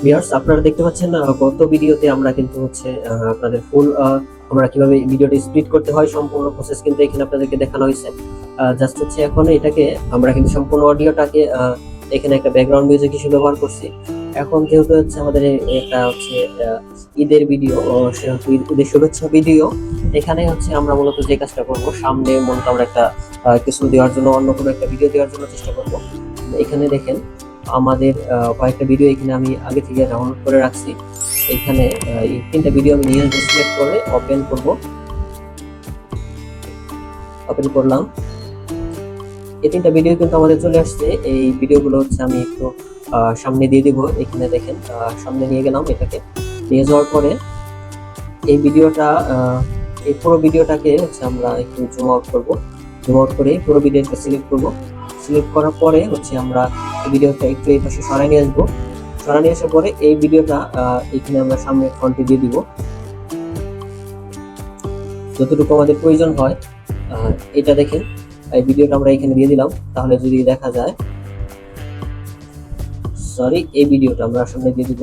Viewers, আপনারা দেখতে পাচ্ছেন গত ভিডিওতে আমরা কিন্তু হচ্ছে আপনাদের ফুল আমরা কিভাবে ভিডিওটি স্প্লিট করতে হয় সম্পূর্ণ প্রসেস কিন্তু এখানে আপনাদেরকে দেখানো হয়েছে। জাস্ট হচ্ছে এখন এটাকে আমরা কিন্তু সম্পূর্ণ অডিওটাকে এখানে একটা ব্যাকগ্রাউন্ড মিউজিক হিসেবে ব্যবহার করছি। এখন যেহেতু হচ্ছে আমাদের এটা হচ্ছে ঈদের ভিডিও, সেহেতু ঈদের শুভেচ্ছা ভিডিও, এখানে হচ্ছে আমরা মূলত যে কাজটা করবো, সামনে মূলত আমরা একটা কিছু দেওয়ার জন্য, অন্য কোনো একটা ভিডিও দেওয়ার জন্য চেষ্টা করবো। এখানে দেখেন আমাদের কয়েকটা ভিডিও এখানে আমি আগে থেকে ডাউনলোড করে রাখছি। এখানে এই তিনটা ভিডিও আমি নিয়ে সিলেক্ট করে ওপেন করব। ওপেন করলাম, এই তিনটা ভিডিও কিন্তু আমাদের চলে আসছে। এই ভিডিওগুলো হচ্ছে আমি একটু সামনে দিয়ে দিব। এখানে দেখেন সামনে নিয়ে গেলাম, এটাকে নিয়ে যাওয়ার পরে এই ভিডিওটা এই পুরো ভিডিওটাকে হচ্ছে আমরা একটু জুম আউট করব। জুম আউট করে পুরো ভিডিওটা সিলেক্ট করব। সিলেক্ট করার পরে হচ্ছে আমরা ভিডিওটা একটু এই পাশে সরাই নিয়ে আসবো। সরাই নিয়ে আসার পরে এই ভিডিওটা এখানে আমরা সামনে ফ্রন্টে দিয়ে দিব যতটুকু আমাদের প্রয়োজন হয়। এটা দেখেন এই ভিডিওটা আমরা এখানে দিয়ে দিলাম। তাহলে যদি দেখা যায়, সরি, এই ভিডিওটা আমরা সামনে দিয়ে দিব।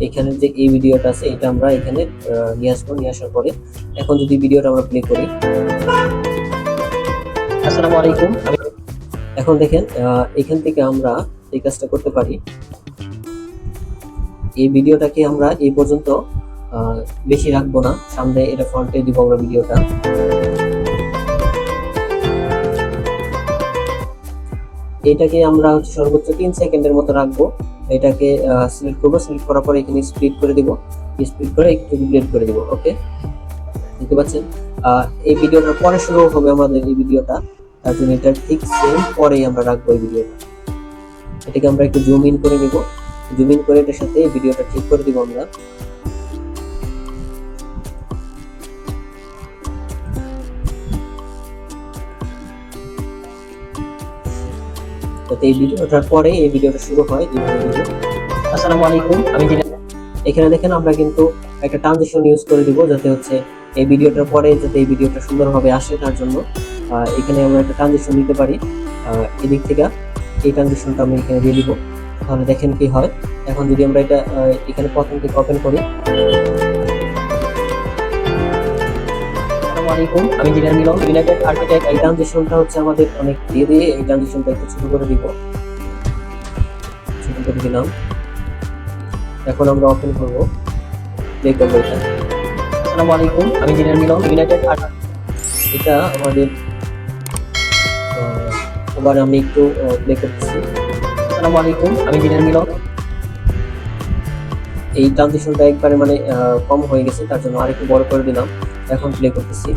এখানে যে এই ভিডিওটা আছে এটা আমরা এখানে নিয়ে আসবো। নিয়ে আসার পরে এখন যদি ভিডিওটা আমরা প্লে করি, আসসালামু আলাইকুম, এখন দেখেন এখান থেকে আমরা এই কাজটা করতে পারি। এই ভিডিওটাকে আমরা এই পর্যন্ত বেশি রাখবো না, সামনে এটা ফ্রন্টে দিব আমরা ভিডিওটা। এটাকে আমরা হচ্ছে সর্বোচ্চ 3 সেকেন্ডের মতো রাখবো। এটাকে সিলেক্ট করবো। সিলেক্ট করার পরে এখানে স্প্লিট করে দিব। স্প্লিট করে একটু ডিলিট করে দিব। ওকে, দেখতে পাচ্ছেন এই ভিডিওটার পরে শুরু হবে আমাদের এই ভিডিওটা। তার জন্য এটা ঠিক সেম পরেই আমরা রাখবো এই ভিডিওটা। এটাকে আমরা একটু জুম ইন করে নিব। জুম ইন করে এটার সাথে এই ভিডিওটা ঠিক করে দিব আমরা। এই ভিডিওটার পরে এই ভিডিওটা শুরু হয়। আসসালামু আলাইকুম, আমি এখানে দেখেন আমরা কিন্তু একটা ট্রানজিশন ইউজ করে দিব, যাতে হচ্ছে এই ভিডিওটার পরে যাতে এই ভিডিওটা সুন্দরভাবে আসে তার জন্য এখানে আমরা একটা ট্রানজিশন দিতে পারি। এদিক থেকে এই ট্রানজিশনটা আমি এখানে দিয়ে দিব। তাহলে দেখেন কি হয়। এখন যদি আমরা এটা এখানে প্রথম থেকে ওপেন করি, আমি জিনার মিলন, ইউনাইটেড আর্কিটেক্ট। এই ট্রানজিশনটা হচ্ছে আমাদের অনেক দিয়ে এই ট্রানজিশনটা একটু ছোট করে দিব। ছোট করে দিলাম। এখন আমরা ওপেন করব, প্লে করব এটা। আসসালামু আলাইকুম, আমি জিনার মিলন, ইউনাইটেড এটা আমাদের এবার আমি একটু প্লে করতেছি। আসসালামু আলাইকুম, আমি জিনার মিলন। এই ট্রানজিশনটা একবারে মানে কম হয়ে গেছে, তার জন্য আরেকটু বড় করে দিলাম। এখন প্লে করতেছি।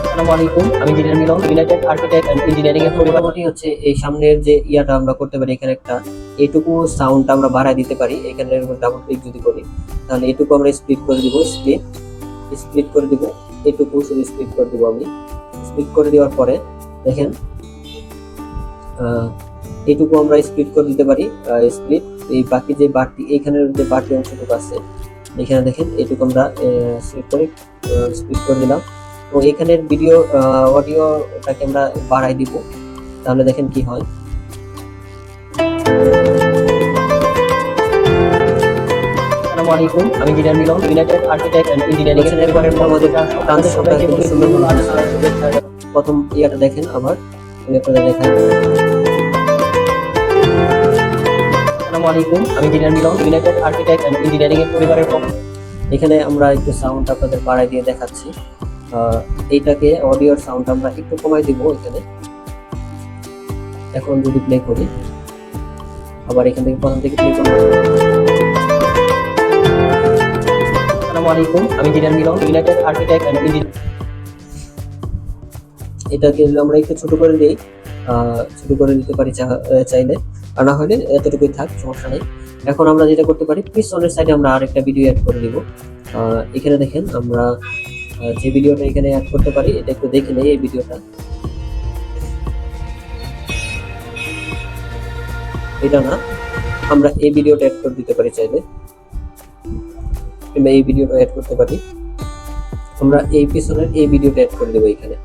আসসালামু আলাইকুম, আমি জিনার মিলন, ইউনাইটেড আর্কিটেক্ট এন্ড ইঞ্জিনিয়ারিং এর পরিবর্তনটি হচ্ছে এই সামনের যে ইয়াটা আমরা করতে পারি। এখানে একটা এইটুকু সাউন্ডটা আমরা বাড়ায় দিতে পারি। এখানে ডাবল ক্লিক যদি করি, তাহলে এইটুকু আমরা স্প্লিট করে দিব। স্প্লিট করে দিব। এইটুকু শুধু স্প্লিট করে দিব। আমি স্প্লিট করে দেওয়ার পরে দেখেন এইটুকু আমরা স্প্লিট করে দিতে পারি। স্প্লিট এই বাকি যে বাড়তি এইখানের যে বাড়তি অংশটুকু আছে, এখানে দেখেন এইটুকু আমরা সিলেক্ট করে স্প্লিট করে দিলাম। তো এখানের ভিডিও অডিওটাকে আমরা বাড়াই দিব। তাহলে দেখেন কি হয়। আসসালামু আলাইকুম, আমি জিনার মিলন, ইউনাইটেড আর্কিটেক্ট এন্ড ইঞ্জিনিয়ারিং এর পরে আমাদের ট্রানজিশনটা কিন্তু সুন্দর করে প্রথম ইয়াটা দেখেন, আবার আপনারা দেখেন। আসসালামু আলাইকুম, আমি জিনার মিলন, ইউনাইটেড আর্কিটেক্ট এন্ড ইঞ্জিনিয়ারিং এর পরিবারের পক্ষ। এখানে আমরা একটু সাউন্ড আপনাদের বাড়াই দিয়ে দেখাচ্ছি। এইটাকে অডিওর সাউন্ড আমরা একটু কমাই দিব এখানে। এখন যদি প্লে করি, আবার এখান থেকে প্রথম থেকে প্লে করব। আসসালামু আলাইকুম, আমি জিনার মিলন, ইউনাইটেড আর্কিটেক্ট এন্ড ইঞ্জিনিয়ারিং। এটাকে আমরা একটু ছোট করে দিই। ছোট করে দিতে পারি চাইলে, আর না হলে এতটুকুই থাক, সমস্যা নেই। এখন আমরা যেটা করতে পারি, পিছনের সাইডে আমরা আরেকটা ভিডিও অ্যাড করে দিব। এখানে দেখেন আমরা যে ভিডিওটা এখানে অ্যাড করতে পারি, এটা একটু দেখে নেই। এই ভিডিওটা, এটা না, আমরা এই ভিডিওটা অ্যাড করে দিতে পারি চাইলে, কিংবা এই ভিডিওটা অ্যাড করতে পারি। আমরা এই পিছনের এই ভিডিওটা অ্যাড করে দেবো এখানে।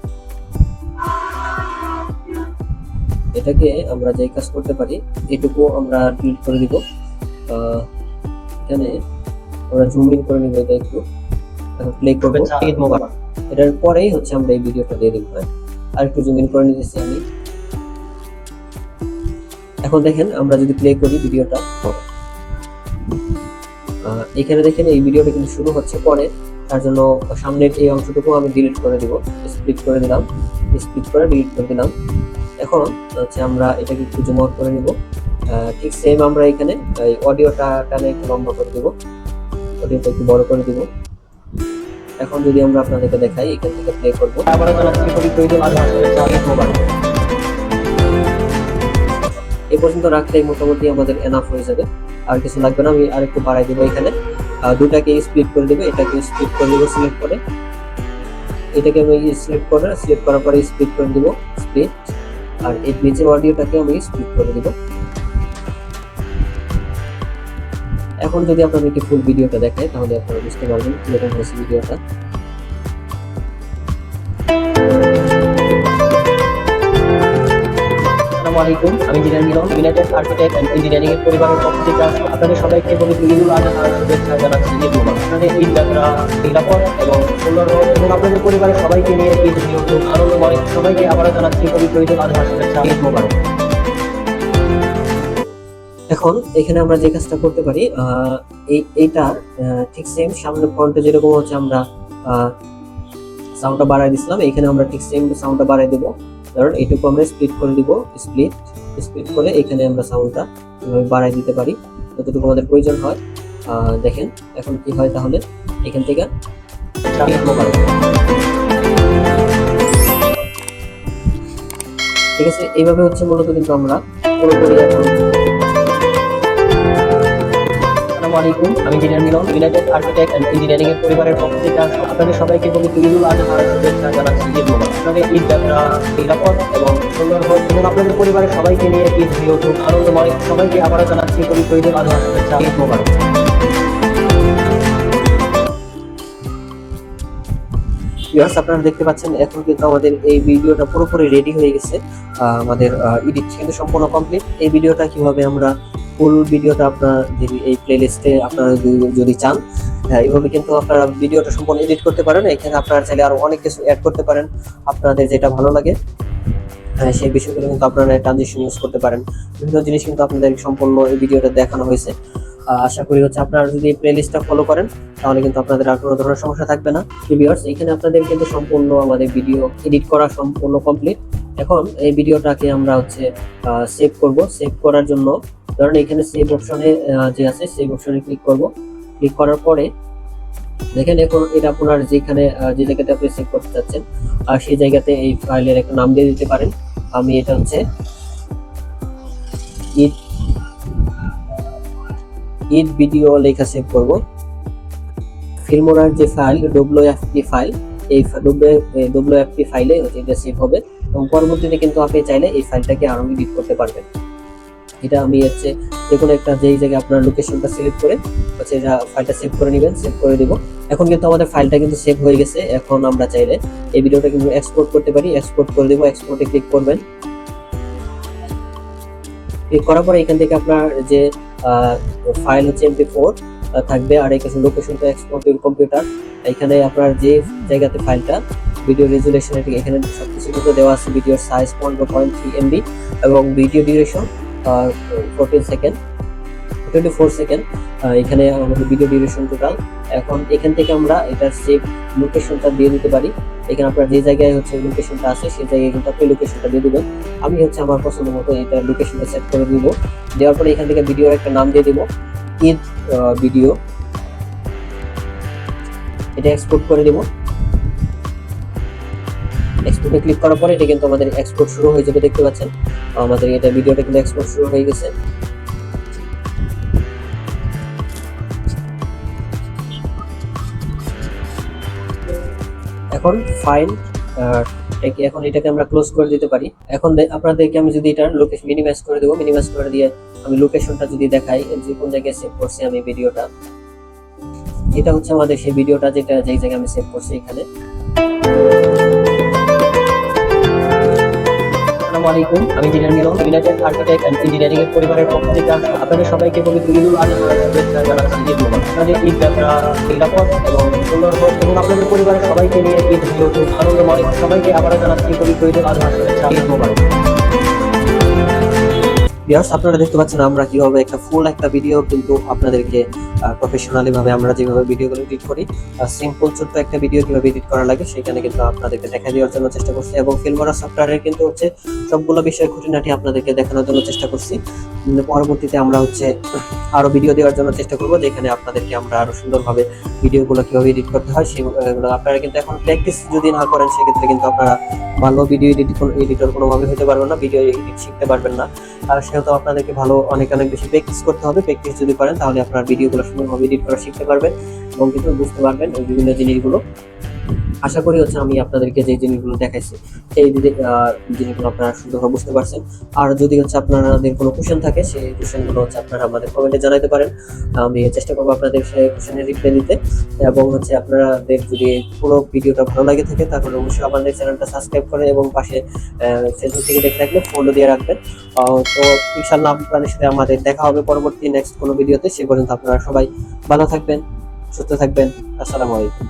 এটাকে আমরা যেই কাজ করতে পারি এটুকু আমরা ডিলিট করে দিব। এখানে আমরা জুম ইন করে নিব, এটা একটু প্লে করব। ঈদ মোবারক এটার পরেই হচ্ছে আমরা এই ভিডিওটা দিয়ে দিব। আর একটু জুম ইন করে নিতেছি আমি। এখন দেখেন আমরা যদি প্লে করি ভিডিওটা, এখানে দেখেন এই ভিডিওটা কিন্তু শুরু হচ্ছে পরে, তার জন্য সামনের এই অংশটুকু আমি ডিলিট করে দিব, স্প্লিট করে দিলাম, স্প্লিট করে ডিলিট করে দিলাম। এখন হচ্ছে আমরা এটাকে একটু জুম আউট করে নিব। ঠিক সেম আমরা এখানে এই অডিওটা টানে একটু লম্বা করে দিব, অডিওটা একটু বড় করে দিব। এখন যদি আমরা আপনাদেরকে দেখাই, এখান থেকে প্লে করব। এই পর্যন্ত রাখলেই মোটামুটি আমাদের এনাফ হয়ে যাবে, আর কিছু লাগবে না। আমি আরেকটু বাড়াই দেবো, এখানে দুটাকে স্প্লিট করে দেবো, এটাকে স্প্লিট করে দেবো সিলেক্ট করে, এটাকে আমি সিলেক্ট করার পরে স্প্লিট করে দেবো, স্প্লিট। আর এর নিচের অডিওটাকে আমি স্প্লিট করে দেবো। এখন যদি আপনাদেরকে ফুল ভিডিওটা দেখাই তাহলে আপনারা বুঝতে পারবেন কিরকম হয়েছে ভিডিওটা। আসসালামু আলাইকুম, আমি engineer Milon, United Architect and Engineering এর পরিবারের পক্ষ থেকে আপনাদের সবাইকে পবিত্র ঈদুল আজহার শুভেচ্ছা জানাচ্ছি। ঈদ মোবারক। আপনাদের ঈদ যাত্রা নিরাপদ এবং সুন্দর হোক এবং আপনাদের পরিবারের সবাইকে নিয়ে ঈদ নিয়ন্ত্রণ আনন্দময়। সবাইকে আবারও জানাচ্ছি পবিত্র ঈদুল আজহার শুভেচ্ছা। ঈদ মোবারক। এখন এখানে আমরা যে কাজটা করতে পারি, এইটার ঠিক সেম সামনে ফ্রন্টে যেরকম হচ্ছে আমরা সাউন্ডটা বাড়াই দিছিলাম, এখানে আমরা ঠিক সেম সাউন্ডটা বাড়াই দেবো। কারণ এইটুকু আমরা স্প্লিট করে দিব, স্প্লিট করে এখানে আমরা সাউন্ডটা বাড়াই দিতে পারি যতটুকু আমাদের প্রয়োজন হয়। দেখেন এখন কি হয়, তাহলে এখান থেকে ঠিক আছে। এইভাবে হচ্ছে মূলত কিন্তু আমরা পুরোপুরি এখন। আসসালামু আলাইকুম, আমি engineer Milon, United Architect and Engineering এর পরিবারের পক্ষ থেকে আপনাদের সবাইকে পবিত্র ঈদুল আজহার শুভেচ্ছা জানাচ্ছি। ঈদ মোবারক। আপনাদের ঈদ যাত্রা নিরাপদ এবং সুন্দর হোক এবং আপনাদের পরিবারের সবাইকে নিয়ে ঈদ নিয়ন্ত্রণ আনন্দময়। সবাইকে আবারও জানাচ্ছি পবিত্র ঈদুল আজহার শুভেচ্ছা। ঈদ মোবারক। ভিউয়ার্স, আপনারা দেখতে পাচ্ছেন এখন কিন্তু আমাদের এই ভিডিওটা পুরোপুরি রেডি হয়ে গেছে। আমাদের এডিট কিন্তু সম্পূর্ণ কমপ্লিট। এই ভিডিওটা কিভাবে আমরা ফুল ভিডিওটা আপনারা এই প্লেলিস্টে আপনারা যদি চান, এইভাবে কিন্তু আপনারা ভিডিওটা সম্পূর্ণ এডিট করতে পারেন। এখানে আপনারা চাইলে আরো অনেক কিছু অ্যাড করতে পারেন, আপনাদের যেটা ভালো লাগে সেই বিষয়গুলো কিন্তু আপনারা ট্রানজিশন ইউজ করতে পারেন। বিভিন্ন জিনিস কিন্তু আপনাদের সম্পূর্ণ এই ভিডিওটা দেখানো হয়েছে। আশা করি হচ্ছে আপনারা যদি এই প্লেলিস্টটা ফলো করেন তাহলে কিন্তু আপনাদের আর কোনো ধরনের সমস্যা থাকবে না। ভিউয়ার্স, এখানে আপনাদের কিন্তু সম্পূর্ণ আমাদের ভিডিও এডিট করা সম্পূর্ণ কমপ্লিট। এখন এই ভিডিওটাকে আমরা হচ্ছে সেভ করব। সেভ করার জন্য ধরেন এখানে সেভ অপশনে যে আছে সেভ অপশনে ক্লিক করব। ক্লিক করার পরে দেখেন এখন এটা আপনার যেখানে যে জায়গাতে আপনি সেভ করতে চাচ্ছেন আর সেই জায়গাতে এই ফাইলের একটা নাম দিয়ে দিতে পারেন। আমি এটা হচ্ছে ঈদ ভিডিও লেখা সেভ করব। ফিল্মোরার যে ফাইল WFP ফাইল, এই WFP ফাইলে হচ্ছে এটা সেভ হবে এবং পরবর্তীতে কিন্তু আপনি চাইলে এই ফাইলটাকে আরো এডিট করতে পারবেন। এটা আমি হচ্ছে যে কোনো একটা যেই জায়গায় আপনার লোকেশনটা সিলেক্ট করে হচ্ছে এটা ফাইলটা সেভ করে নেবেন, সেভ করে দিব। এখন কিন্তু আমাদের ফাইলটা কিন্তু সেভ হয়ে গেছে। এখন আমরা চাইলে এই ভিডিওটা কিন্তু এক্সপোর্ট করতে পারি। এক্সপোর্ট করে দেব, এক্সপোর্টে ক্লিক করবেন। ক্লিক করার পরে এখান থেকে আপনার যে ফাইল হচ্ছে MP4 থাকবে আর এখানে লোকেশনটা এক্সপোর্ট টু কম্পিউটার। এখানে আপনার যে জায়গাতে ফাইলটা ভিডিও রেজুলেশন এখানে সবকিছু কিন্তু দেওয়া আছে। ভিডিওর সাইজ 15.3 MB এবং ভিডিও ডিউরেশন 24 সেকেন্ড। এখানে আমাদের ভিডিও ডিউরেশন টোটাল। এখন এখান থেকে আমরা এটার সেভ লোকেশনটা দিয়ে দিতে পারি। এখানে আপনার যে জায়গায় হচ্ছে লোকেশনটা আছে সেই জায়গায় কিন্তু আপনি লোকেশনটা দিয়ে দিবেন। আমি হচ্ছে আমার পছন্দ মতো এটা লোকেশনটা সেট করে দিব। দেওয়ার পরে এখান থেকে ভিডিওর একটা নাম দিয়ে দিব, ঈদ ভিডিও। এটা এক্সপোর্ট করে দিব। এক্সপোর্টে ক্লিক করার পরে এটা কিন্তু আমাদের এক্সপোর্ট শুরু হয়ে যাবে। দেখতে পাচ্ছেন আমাদের এটা ভিডিওটা কিন্তু এক্সপোর্ট শুরু হয়ে গেছে। এখন ফাইল এখন এটাকে আমরা ক্লোজ করে দিতে পারি। এখন আপনাদেরকে আমি যদি এটা লোকেশন মিনিমাইজ করে দেবো, মিনিমাইজ করে দিয়ে আমি লোকেশনটা যদি দেখাই যে কোন জায়গায় সেভ করছি আমি ভিডিওটা, এটা হচ্ছে আমাদের সেই ভিডিওটা যেটা যেই জায়গায় আমি সেভ করছি এখানে। আসসালামু আলাইকুম, আমি engineer Milon, United Architect and Engineering এর পরিবারের পক্ষ থেকে আপনাদের সবাইকে পবিত্র ঈদুল আজহার শুভেচ্ছা জানাচ্ছি। ঈদ মোবারক। আপনাদের ঈদ যাত্রা নিরাপদ এবং সুন্দর হোক এবং আপনাদের পরিবারের সবাইকে নিয়ে ঈদ হয়ে উঠুক আনন্দময়। সবাইকে আবারও জানাচ্ছি পবিত্র ঈদুল আজহার শুভেচ্ছা। ঈদ মোবারক। ভিউয়ার্স, আপনারা দেখতে পাচ্ছেন আমরা কিভাবে একটা ফুল একটা ভিডিও কিন্তু আপনাদেরকে প্রফেশনালি ভাবে আমরা যেভাবে ভিডিওগুলো এডিট করি, সিম্পল ছোট্ট একটা ভিডিও কিভাবে এডিট করা লাগে সেখানে কিন্তু আপনাদেরকে দেখা দেওয়ার জন্য চেষ্টা করছি এবং ফিল্মোরা সফটওয়্যারের কিন্তু হচ্ছে সবগুলো বিষয় খুঁটিনাটি আপনাদেরকে দেখানোর জন্য চেষ্টা করছি। পরবর্তীতে আমরা হচ্ছে আরো ভিডিও দেওয়ার জন্য চেষ্টা করব, যেখানে আপনাদেরকে আমরা আরো সুন্দরভাবে ভিডিওগুলো কিভাবে এডিট করতে হয় সেগুলো আপনারা কিন্তু এখন প্র্যাকটিস যদি না করেন সেক্ষেত্রে কিন্তু আপনারা ভালো ভিডিও এডিটর কোনোভাবে হতে পারবেন না, ভিডিও এডিট শিখতে পারবেন না। আর সেহেতু আপনাদেরকে ভালো অনেক বেশি প্র্যাকটিস করতে হবে। প্র্যাকটিস যদি করেন তাহলে আপনার ভিডিওগুলো সুন্দরভাবে এডিট করা শিখতে পারবেন এবং কিন্তু বুঝতে পারবেন বিভিন্ন জিনিসগুলো। আশা করি হচ্ছে আমি আপনাদেরকে যে জিনিসগুলো দেখাইছি সেই জিনিসগুলো আপনারা সুন্দরভাবে বুঝতে পারছেন। আর যদি হচ্ছে আপনাদের কোনো কোশ্চেন থাকে সেই কোশ্চেনগুলো হচ্ছে আপনারা আমাদের কমেন্টে জানাতে পারেন, আমি চেষ্টা করবো আপনাদের সেই কোশ্চেনের রিপ্লাই দিতে। এবং হচ্ছে আপনাদের যদি পুরো ভিডিওটা ভালো লাগে থাকে তাহলে অবশ্যই আমাদের চ্যানেলটা সাবস্ক্রাইব করেন এবং পাশে ফেসবুক থেকে দেখে রাখলে ফলো দিয়ে রাখবেন। তো ইনশাআল্লাহ আপনাদের সাথে আমাদের দেখা হবে পরবর্তী নেক্সট কোনো ভিডিওতে। সে পর্যন্ত আপনারা সবাই ভালো থাকবেন, সুস্থ থাকবেন। আসসালামু আলাইকুম।